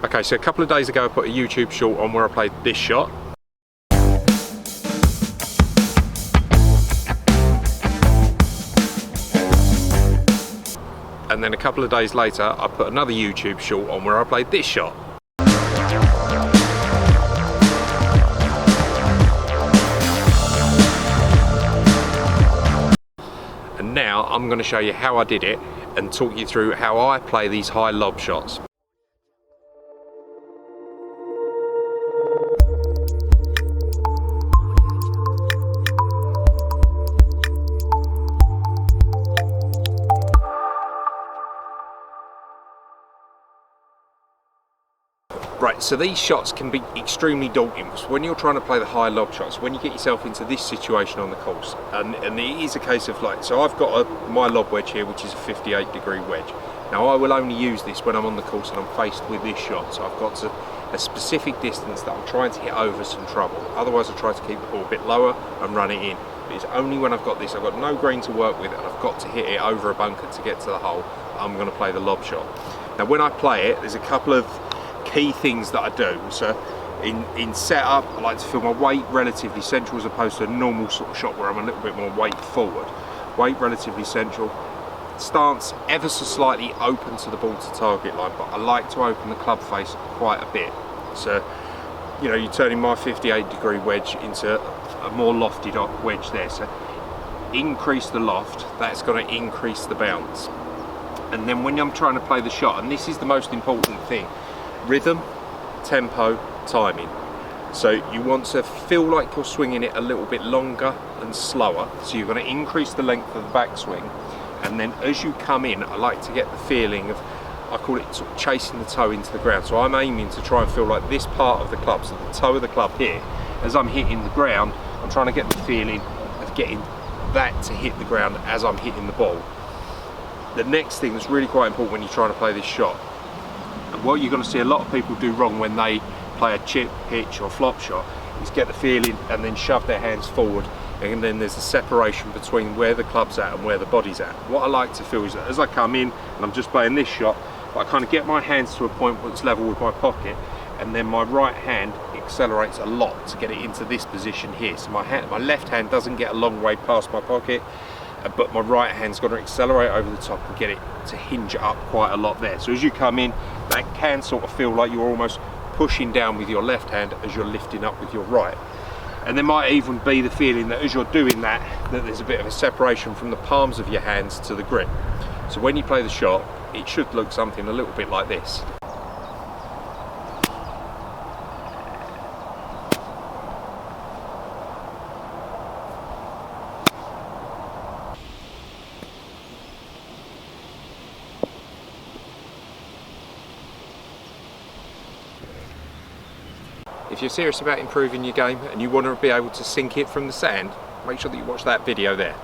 Okay, so a couple of days ago I put a YouTube short on where I played this shot. And then a couple of days later I put another YouTube short on where I played this shot. And now I'm going to show you how I did it and talk you through how I play these high lob shots. Right, so these shots can be extremely daunting when you're trying to play the high lob shots, when you get yourself into this situation on the course. And it is a case of like, so I've got my lob wedge here, which is a 58-degree wedge. Now I will only use this when I'm on the course and I'm faced with this shot. So I've got a specific distance that I'm trying to hit over some trouble. Otherwise I try to keep the ball a bit lower and run it in. But it's only when I've got this, I've got no green to work with and I've got to hit it over a bunker to get to the hole, I'm going to play the lob shot. Now when I play it, there's a couple of key things that I do. So in setup, I like to feel my weight relatively central as opposed to a normal sort of shot where I'm a little bit more weight forward. Weight relatively central. Stance ever so slightly open to the ball to target line, but I like to open the club face quite a bit. So, you know, you're turning my 58-degree wedge into a more lofted wedge there. So increase the loft, that's going to increase the bounce. And then when I'm trying to play the shot, and this is the most important thing, rhythm, tempo, timing. So you want to feel like you're swinging it a little bit longer and slower. So you're going to increase the length of the backswing. And then as you come in, I like to get the feeling of, I call it sort of chasing the toe into the ground. So I'm aiming to try and feel like this part of the club, so the toe of the club here, as I'm hitting the ground, I'm trying to get the feeling of getting that to hit the ground as I'm hitting the ball. The next thing that's really quite important when you're trying to play this shot, and what you're going to see a lot of people do wrong when they play a chip, pitch or flop shot, is get the feeling and then shove their hands forward, and then there's a separation between where the club's at and where the body's at. What I like to feel is that as I come in and I'm just playing this shot, I kind of get my hands to a point where it's level with my pocket, and then my right hand accelerates a lot to get it into this position here. So my left hand doesn't get a long way past my pocket, but my right hand's got to accelerate over the top and get it to hinge up quite a lot there. So as you come in, that can sort of feel like you're almost pushing down with your left hand as you're lifting up with your right. And there might even be the feeling that as you're doing that, that there's a bit of a separation from the palms of your hands to the grip. So when you play the shot, it should look something a little bit like this. If you're serious about improving your game and you want to be able to sink it from the sand, make sure that you watch that video there.